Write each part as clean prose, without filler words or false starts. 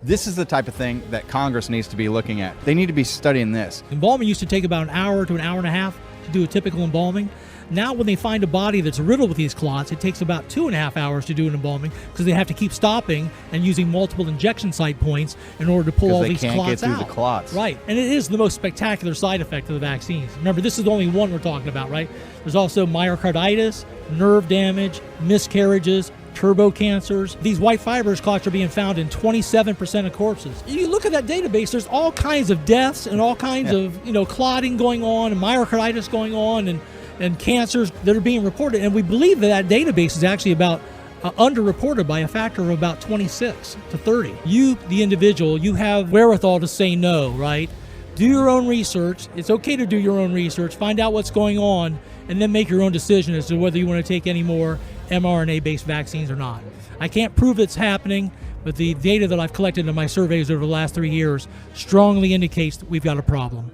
This is the type of thing that Congress needs to be looking at. They need to be studying this. Embalming used to take about an hour to an hour and a half to do a typical embalming. Now when they find a body that's riddled with these clots, it takes about 2.5 hours to do an embalming because they have to keep stopping and using multiple injection site points in order to pull all these clots out. Because they can't get through the clots. Right, and it is the most spectacular side effect of the vaccines. Remember, this is only one we're talking about, right? There's also myocarditis, nerve damage, miscarriages, turbo cancers. These white fibrous clots are being found in 27% of corpses. You look at that database, there's all kinds of deaths and all kinds of clotting going on and myocarditis going on and cancers that are being reported. And we believe that database is actually about underreported by a factor of about 26 to 30. You, the individual, you have wherewithal to say no, right? Do your own research. It's okay to do your own research, find out what's going on, and then make your own decision as to whether you want to take any more mRNA-based vaccines or not. I can't prove it's happening, but the data that I've collected in my surveys over the last 3 years strongly indicates that we've got a problem.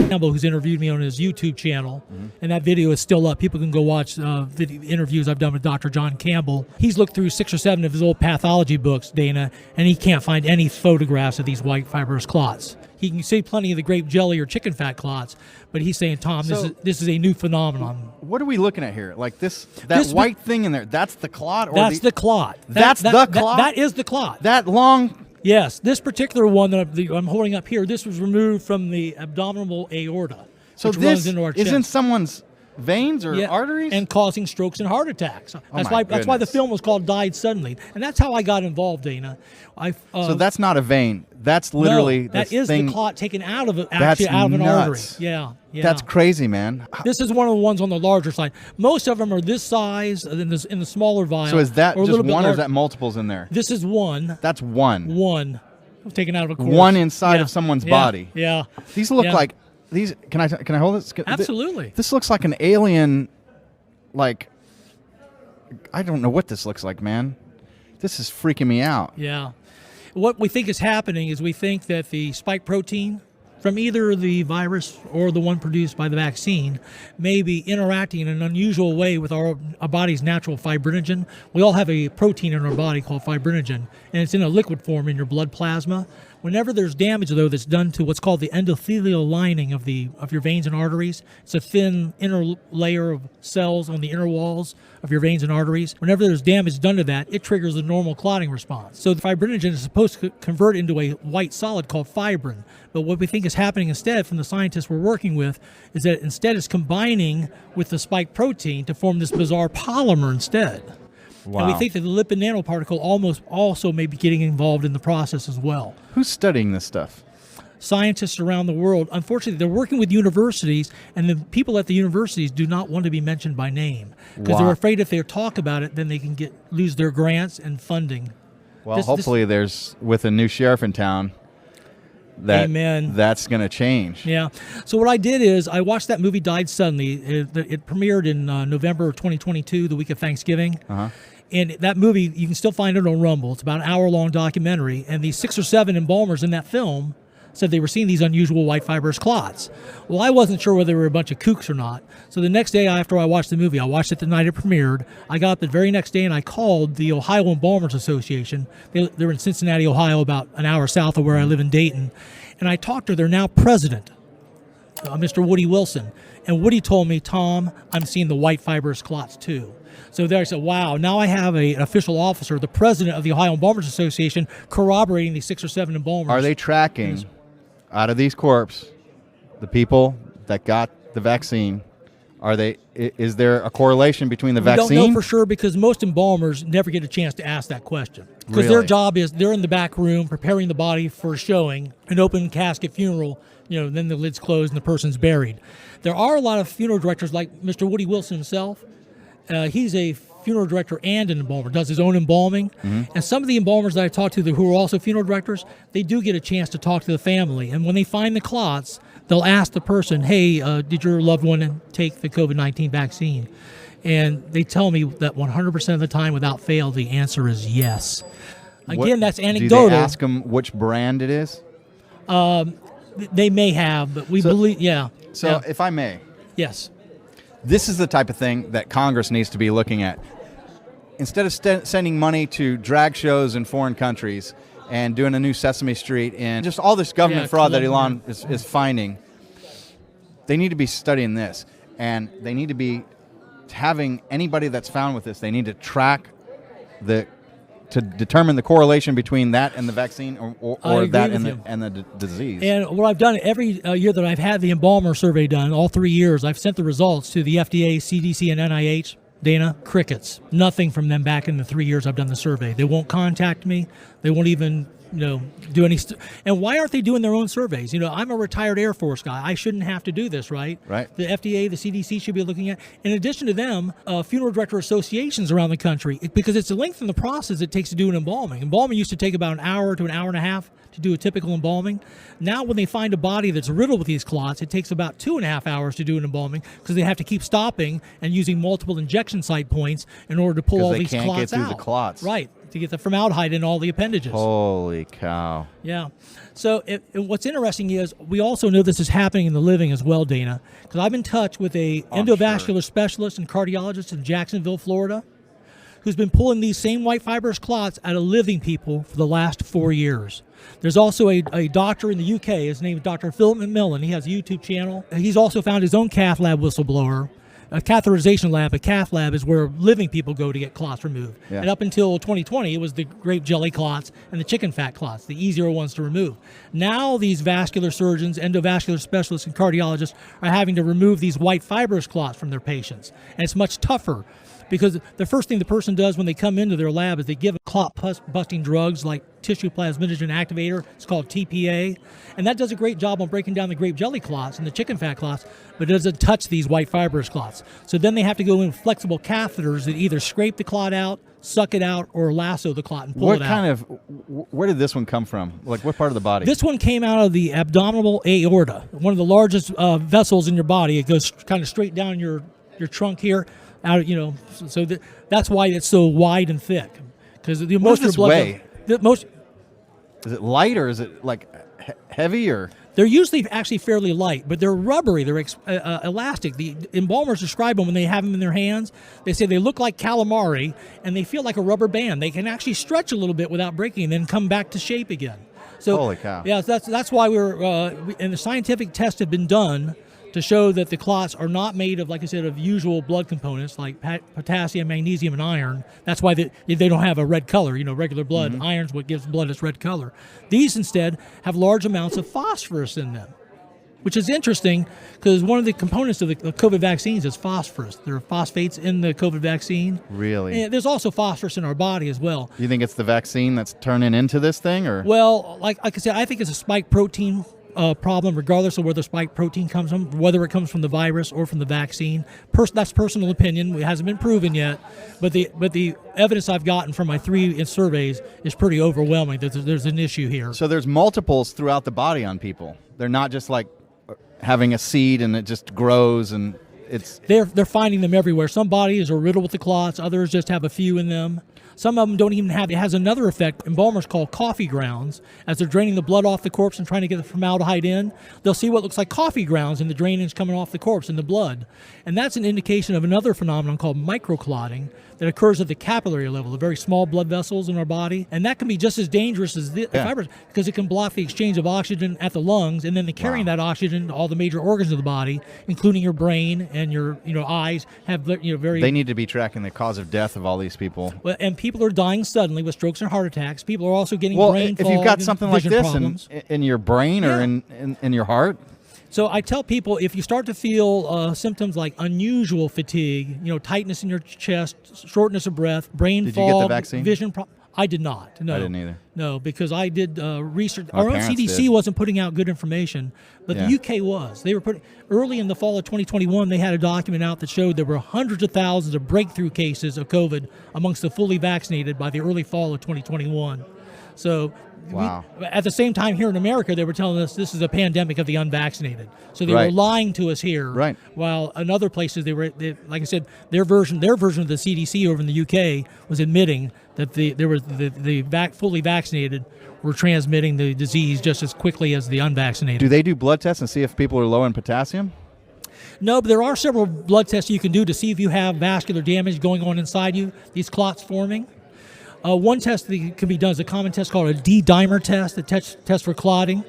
Campbell, who's interviewed me on his YouTube channel, and that video is still up. People can go watch video interviews I've done with Dr. John Campbell. He's looked through 6 or 7 of his old pathology books, Dana, and he can't find any photographs of these white fibrous clots. He can see plenty of the grape jelly or chicken fat clots, but he's saying, Tom, this is a new phenomenon. What are we looking at here? Like this white thing in there, that's the clot? Or that's the clot. That's the clot? That is the clot. That long? Yes, this particular one that I'm holding up here, this was removed from the abdominal aorta, so which this runs into our chest. Is in someone's veins or arteries? And causing strokes and heart attacks. That's why the film was called Died Suddenly. And that's how I got involved, Dana. So that's not a vein. That's literally that is thing. The clot taken out of an artery. Yeah. That's crazy, man. This is one of the ones on the larger side. Most of them are this size in the smaller vial. So is that just one or is that multiples in there? This is one. That's one. One. Taken out of a course. One inside of someone's body. Yeah. These look like these. Can I hold this? Absolutely. This looks like an alien. Like, I don't know what this looks like, man. This is freaking me out. Yeah. What we think is happening is we think that the spike protein from either the virus or the one produced by the vaccine may be interacting in an unusual way with our body's natural fibrinogen. We all have a protein in our body called fibrinogen, and it's in a liquid form in your blood plasma. Whenever there's damage, though, that's done to what's called the endothelial lining of your veins and arteries, it's a thin inner layer of cells on the inner walls of your veins and arteries. Whenever there's damage done to that, it triggers a normal clotting response. So the fibrinogen is supposed to convert into a white solid called fibrin. But what we think is happening instead from the scientists we're working with is that instead it's combining with the spike protein to form this bizarre polymer instead. Wow. And we think that the lipid nanoparticle almost also may be getting involved in the process as well. Who's studying this stuff? Scientists around the world. Unfortunately, they're working with universities, and the people at the universities do not want to be mentioned by name because they're afraid if they talk about it, then they can lose their grants and funding. Well, hopefully there's, with a new sheriff in town, that's going to change. Yeah. So what I did is I watched that movie Died Suddenly. It premiered in November of 2022, the week of Thanksgiving. And that movie, you can still find it on Rumble. It's about an hour-long documentary. And these 6 or 7 embalmers in that film said they were seeing these unusual white fibrous clots. Well, I wasn't sure whether they were a bunch of kooks or not. So the next day after I watched the movie, I watched it the night it premiered. I got up the very next day and I called the Ohio Embalmers Association. They're in Cincinnati, Ohio, about an hour south of where I live in Dayton. And I talked to their now president, Mr. Woody Wilson. And Woody told me, Tom, I'm seeing the white fibrous clots too. So there I said, wow, now I have an official officer, the president of the Ohio Embalmers Association, corroborating these 6 or 7 embalmers. Are they tracking out of these corpses the people that got the vaccine? Is there a correlation between the vaccine? We don't know for sure because most embalmers never get a chance to ask that question. Because their job is they're in the back room preparing the body for a showing, an open casket funeral, then the lid's closed and the person's buried. There are a lot of funeral directors like Mr. Woody Wilson himself. He's a funeral director and an embalmer, does his own embalming. And some of the embalmers that I talked to who are also funeral directors, they do get a chance to talk to the family. And when they find the clots, they'll ask the person, hey, did your loved one take the COVID-19 vaccine? And they tell me that 100% of the time, without fail, the answer is yes. Again, that's anecdotal. Do they ask them which brand it is? They may have, but we believe, So if I may. Yes. This is the type of thing that Congress needs to be looking at. Instead of sending money to drag shows in foreign countries and doing a new Sesame Street and just all this government fraud that Elon is finding, they need to be studying this. And they need to be having anybody that's found with this, they need to track to determine the correlation between that and the vaccine or that and the disease. And what I've done every year that I've had the embalmer survey done, all 3 years, I've sent the results to the FDA, CDC, and NIH. Dana, crickets. Nothing from them back in the 3 years I've done the survey. They won't contact me. They won't even do any. And why aren't they doing their own surveys? I'm a retired Air Force guy. I shouldn't have to do this, right? Right. The FDA, the CDC should be looking at. In addition to them, funeral director associations around the country, because it's the length in the process it takes to do an embalming. Embalming used to take about an hour to an hour and a half to do a typical embalming. Now when they find a body that's riddled with these clots, it takes about 2.5 hours to do an embalming because they have to keep stopping and using multiple injection site points in order to pull all these clots out. Because they can't get through the clots. Right, to get the formaldehyde in all the appendages. Holy cow. Yeah. So what's interesting is we also know this is happening in the living as well, Dana, because I've been in touch with a endovascular specialist and cardiologist in Jacksonville, Florida, who's been pulling these same white fibrous clots out of living people for the last 4 years. There's also a doctor in the UK. His name is Dr. Philip McMillan. He has a YouTube channel. He's also found his own cath lab whistleblower. A catheterization lab, a cath lab, is where living people go to get clots removed. Yeah. And up until 2020, it was the grape jelly clots and the chicken fat clots, the easier ones to remove. Now these vascular surgeons, endovascular specialists, and cardiologists are having to remove these white fibrous clots from their patients. And it's much tougher, because the first thing the person does when they come into their lab is they give clot-busting drugs like tissue plasminogen activator. It's called TPA. And that does a great job on breaking down the grape jelly clots and the chicken fat clots, but it doesn't touch these white fibrous clots. So then they have to go in flexible catheters that either scrape the clot out, suck it out, or lasso the clot and pull it out. Where did this one come from? Like, what part of the body? This one came out of the abdominal aorta, one of the largest vessels in your body. It goes kind of straight down your trunk here. So that's why it's so wide and thick. Because the most of blood weigh? Is it light or is it like heavy or? They're usually actually fairly light, but they're rubbery. They're elastic. The embalmers describe them when they have them in their hands. They say they look like calamari and they feel like a rubber band. They can actually stretch a little bit without breaking and then come back to shape again. So, holy cow! Yeah, that's why and the scientific tests have been done to show that the clots are not made of, like I said, of usual blood components like potassium, magnesium, and iron. That's why they don't have a red color. Regular blood. Mm-hmm. Iron's what gives blood its red color. These instead have large amounts of phosphorus in them, which is interesting because one of the components of the COVID vaccines is phosphorus. There are phosphates in the COVID vaccine. Really? And there's also phosphorus in our body as well. You think it's the vaccine that's turning into this thing, or? Well, like I said, I think it's a spike protein problem, regardless of where the spike protein comes from, whether it comes from the virus or from the vaccine. That's personal opinion. It hasn't been proven yet, but the evidence I've gotten from my 3 surveys is pretty overwhelming that there's an issue here. So there's multiples throughout the body on people. They're not just like having a seed and it just grows and it's... They're finding them everywhere. Some bodies are riddled with the clots. Others just have a few in them. Some of them don't even have. It has another effect. Embalmers call coffee grounds. As they're draining the blood off the corpse and trying to get the formaldehyde in, they'll see what looks like coffee grounds in the drainage coming off the corpse in the blood. And that's an indication of another phenomenon called microclotting that occurs at the capillary level, the very small blood vessels in our body. And that can be just as dangerous as the fibers because it can block the exchange of oxygen at the lungs and then the carrying that oxygen to all the major organs of the body, including your brain and your eyes, have very... They need to be tracking the cause of death of all these people. Well, and people are dying suddenly with strokes and heart attacks. People are also getting brain fog. If you've got something like this in your brain or in your heart... So I tell people, if you start to feel symptoms like unusual fatigue, tightness in your chest, shortness of breath, brain fog, did you get the vaccine? Vision problems. I did not. No, I didn't either. No, because I did research. My Our own parents CDC did. wasn't putting out good information, but the UK was. They were putting early in the fall of 2021. They had a document out that showed there were hundreds of thousands of breakthrough cases of COVID amongst the fully vaccinated by the early fall of 2021. So at the same time here in America, they were telling us this is a pandemic of the unvaccinated. So they were lying to us here. Right. While in other places, they like I said, their version of the CDC over in the UK was admitting that the fully vaccinated were transmitting the disease just as quickly as the unvaccinated. Do they do blood tests and see if people are low in potassium? No, but there are several blood tests you can do to see if you have vascular damage going on inside you, these clots forming. One test that can be done is a common test called a D-dimer test that tests for clotting.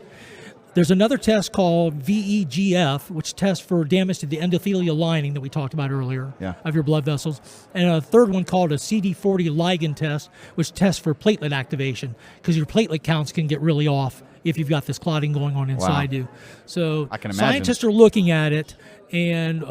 There's another test called VEGF, which tests for damage to the endothelial lining that we talked about earlier of your blood vessels. And a third one called a CD40 ligand test, which tests for platelet activation, because your platelet counts can get really off if you've got this clotting going on inside you. So I can imagine. Scientists are looking at it, and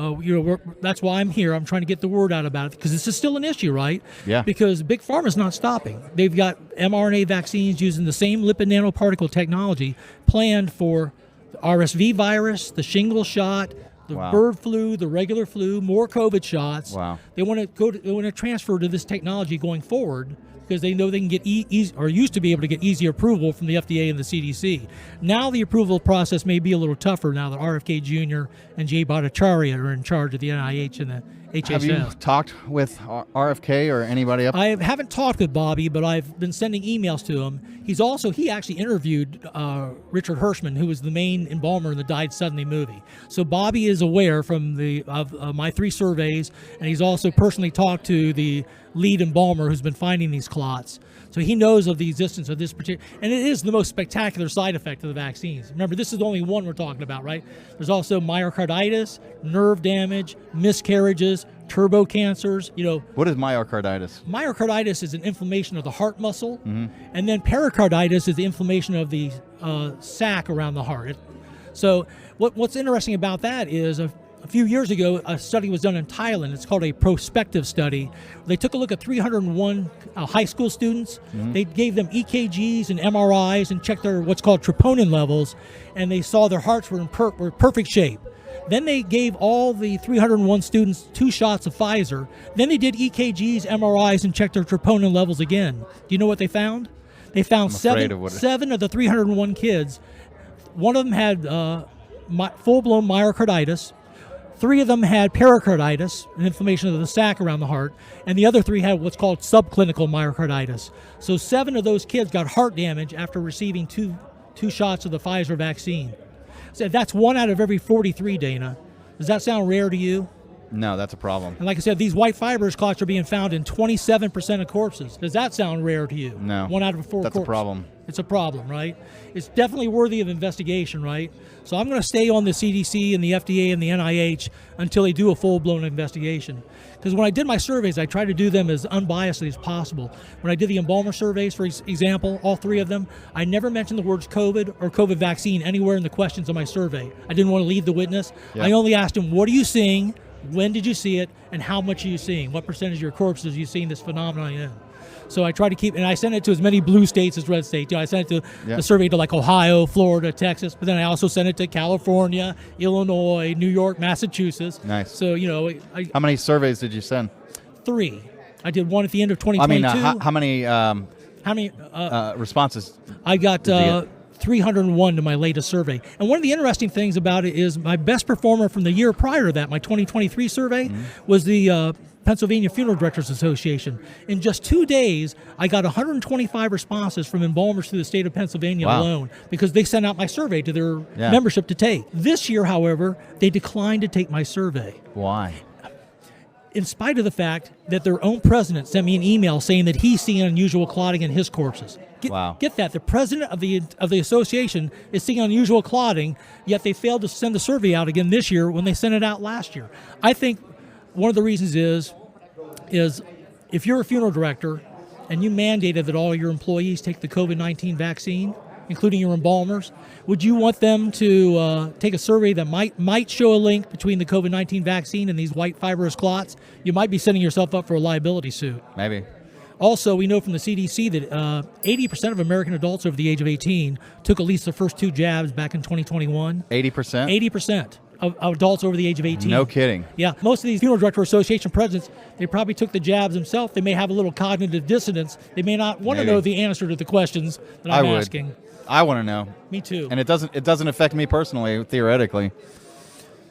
that's why I'm here. I'm trying to get the word out about it, because this is still an issue, right? Yeah. Because Big Pharma's not stopping. They've got mRNA vaccines using the same lipid nanoparticle technology planned for the RSV virus, the shingles shot, the bird flu, the regular flu, more COVID shots. Wow. They want to transfer to this technology going forward, because they know they can get used to be able to get easy approval from the FDA and the CDC. Now the approval process may be a little tougher now that RFK Jr. and Jay Bhattacharya are in charge of the NIH and the HHS. Have you talked with RFK or anybody up? I haven't talked with Bobby, but I've been sending emails to him. He actually interviewed Richard Hirschman, who was the main embalmer in the Died Suddenly movie. So Bobby is aware of my 3 surveys, and he's also personally talked to the lead embalmer who's been finding these clots. So he knows of the existence of this particular, and it is the most spectacular side effect of the vaccines. Remember, this is the only one we're talking about, right? There's also myocarditis, nerve damage, miscarriages, turbo cancers. What is myocarditis? Myocarditis is an inflammation of the heart muscle, and then pericarditis is the inflammation of the sac around the heart. So what's interesting about that is a few years ago, a study was done in Thailand. It's called a prospective study. They took a look at 301 high school students. They gave them EKGs and MRIs and checked their what's called troponin levels, and they saw their hearts were in perfect shape. Then they gave all the 301 students 2 shots of Pfizer. Then they did EKGs, MRIs, and checked their troponin levels again. Do you know what they found? They found seven of the 301 kids. One of them had full-blown myocarditis. 3 of them had pericarditis, an inflammation of the sac around the heart, and the other 3 had what's called subclinical myocarditis. So 7 of those kids got heart damage after receiving two shots of the Pfizer vaccine. So that's 1 out of every 43, Dana. Does that sound rare to you? No, that's a problem. And like I said, these white fibrous clots are being found in 27% of corpses. Does that sound rare to you? No. 1 out of 4 That's corpses. a problem. It's a problem, right? It's definitely worthy of investigation, right? So I'm going to stay on the CDC and the FDA and the NIH until they do a full-blown investigation. Because when I did my surveys, I tried to do them as unbiasedly as possible. When I did the embalmer surveys, for example, all 3 of them, I never mentioned the words COVID or COVID vaccine anywhere in the questions of my survey. I didn't want to leave the witness. Yep. I only asked them, what are you seeing? When did you see it? And how much are you seeing? What percentage of your corpses are you seeing this phenomenon in? So I try to keep, and I sent it to as many blue states as red states. I sent it to the survey to like Ohio, Florida, Texas, but then I also sent it to California, Illinois, New York, Massachusetts. Nice. So, how many surveys did you send? 3. I did one at the end of 2022. How many responses? I got 301 to my latest survey. And one of the interesting things about it is my best performer from the year prior to that, my 2023 survey, was the Pennsylvania Funeral Directors Association. In just 2 days, I got 125 responses from embalmers through the state of Pennsylvania alone, because they sent out my survey to their membership to take. This year, however, they declined to take my survey. Why? In spite of the fact that their own president sent me an email saying that he's seeing unusual clotting in his corpses. Get that. The president of the association is seeing unusual clotting, yet they failed to send the survey out again this year when they sent it out last year. I think one of the reasons is if you're a funeral director and you mandated that all your employees take the COVID-19 vaccine, including your embalmers, would you want them to take a survey that might show a link between the COVID-19 vaccine and these white fibrous clots? You might be setting yourself up for a liability suit. Maybe. Also, we know from the CDC that 80% of American adults over the age of 18 took at least the first 2 jabs back in 2021. 80%? 80% of adults over the age of 18. No kidding. Yeah. Most of these Funeral Director Association presidents, they probably took the jabs themselves. They may have a little cognitive dissonance. They may not want to know the answer to the questions that I'm asking. I want to know. Me too. And it doesn't affect me personally, theoretically.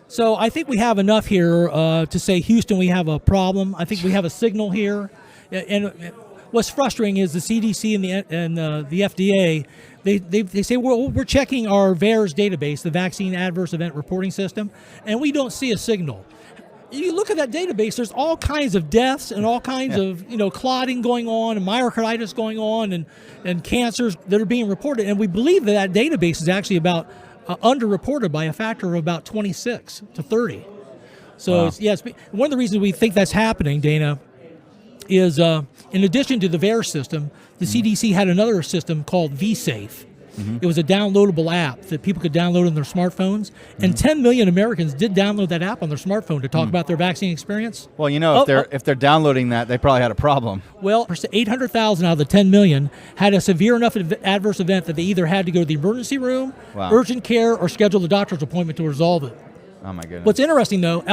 So I think we have enough here to say, Houston, we have a problem. I think we have a signal here. And what's frustrating is the CDC and the FDA, They say, well, we're checking our VAERS database, the Vaccine Adverse Event Reporting System, and we don't see a signal. You look at that database, there's all kinds of deaths and all kinds of clotting going on and myocarditis going on and cancers that are being reported. And we believe that database is actually about underreported by a factor of about 26 to 30. So, wow. Yes, one of the reasons we think that's happening, Dana, is in addition to the VAERS system, the CDC had another system called vSafe. It was a downloadable app that people could download on their smartphones, and 10 million Americans did download that app on their smartphone to talk about their vaccine experience. Well, if they're downloading that, they probably had a problem. Well, 800,000 out of the 10 million had a severe enough adverse event that they either had to go to the emergency room, urgent care, or schedule a doctor's appointment to resolve it. Oh, my goodness. What's interesting, though,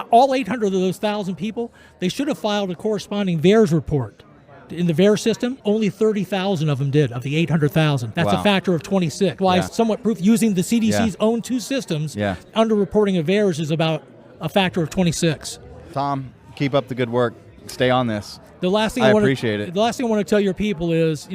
all 800 of those 1,000 people, they should have filed a corresponding VAERS report. In the VAERS system, only 30,000 of them did, of the 800,000. That's a factor of 26. Why somewhat proof using the CDC's own two systems, underreporting of VAERS is about a factor of 26. Tom, keep up the good work. Stay on this. The last thing I appreciate it. The last thing I want to tell your people is,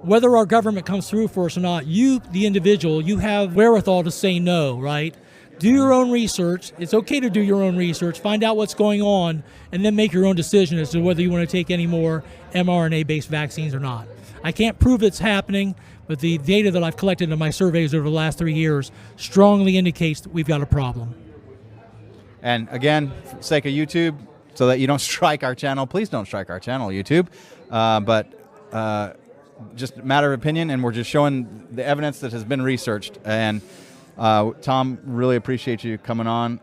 whether our government comes through for us or not, you, the individual, you have wherewithal to say no, right? Do your own research. It's okay to do your own research. Find out what's going on, and then make your own decision as to whether you want to take any more mRNA-based vaccines or not. I can't prove it's happening, but the data that I've collected in my surveys over the last 3 years strongly indicates that we've got a problem. And again, for the sake of YouTube, so that you don't strike our channel, please don't strike our channel, YouTube. But just a matter of opinion, and we're just showing the evidence that has been researched. And Tom, really appreciate you coming on.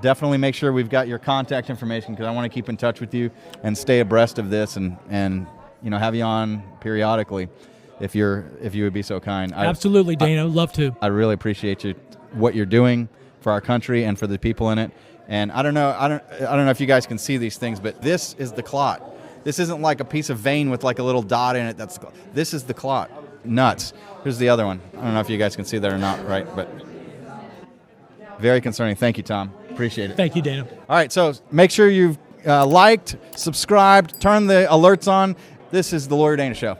Definitely make sure we've got your contact information, because I want to keep in touch with you and stay abreast of this, and have you on periodically if you would be so kind. Absolutely, Dana. Love to. I really appreciate what you're doing for our country and for the people in it. And I don't know if you guys can see these things, but this is the clot. This isn't like a piece of vein with like a little dot in it. This is the clot. Nuts. Here's the other one. I don't know if you guys can see that or not, right? But very concerning. Thank you, Tom. Appreciate it. Thank you, Dana. All right, so make sure you've liked, subscribed, turn the alerts on. This is the Lawyer Dana Show.